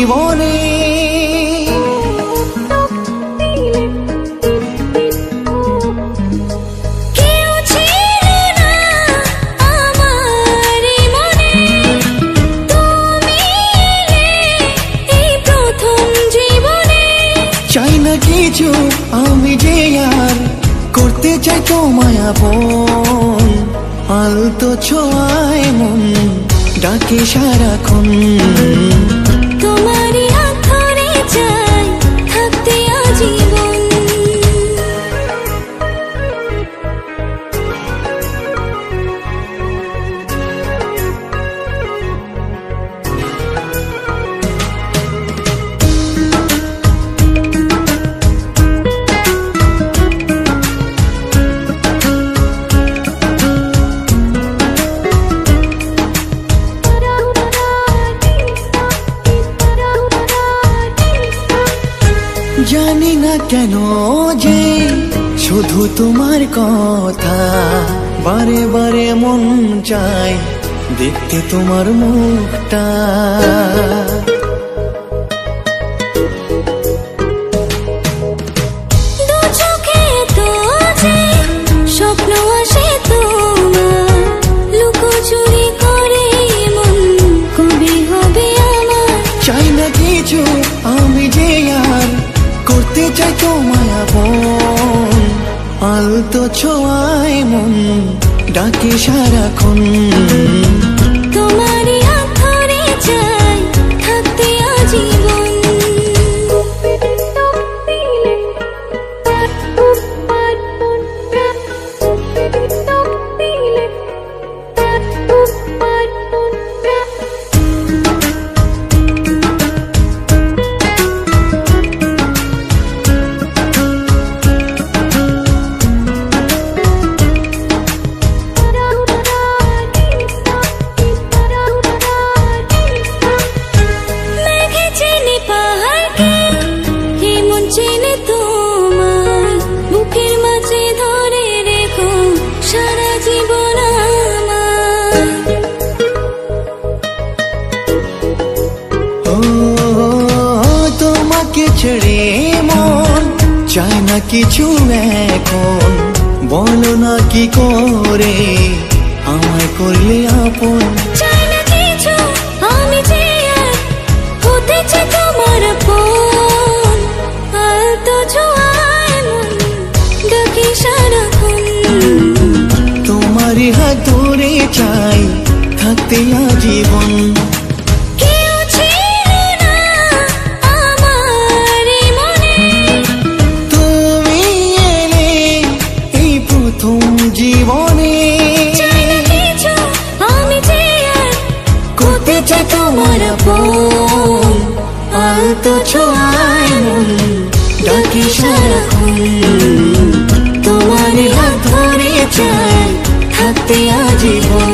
জীবনে। চাই না কিছু আমি যে আর করতে চাই তোমায় আপন, আলতো ছোঁয়ায় মন ডাকে সারাক্ষণ। তোমারই হাত ধরে চাই থাকতে আজীবন। জানি না কেন যে শুধু তোমার কথা বারে বারে মন চায় দেখতে তোমার মুখটা। দু চোখে তো যে স্বপ্ন আসে তোমার, লুকোচুরি করে মন কবে হবে আমার। চাই না কিছু আমি যে আর করতে চাই তোমায় আপন, আলতো ছোঁয়ায় মন ডাকে সারাক্ষণ। তোমারই হাত ধরে চাই থাকতে আজীবন। তোমাকে ছেড়ে মন চায় না কিছু এখন, বলো না কি করে আমায় করলে আপন। চাই না কিছু আমি যে আর হতে চাই তোমার আপন, আলতো ছোঁয়ায় মন ডাকে সারাক্ষণ। তোমারই হাত ধরে চাই থাকতে আজীবন। জীবনে আমি যে আর করতে চাই তোমার আপন, আলতো ছোঁয়ায় মন ডাকে সারাক্ষণ। তোমারই হাত ধরে চাই থাকতে আজীবন।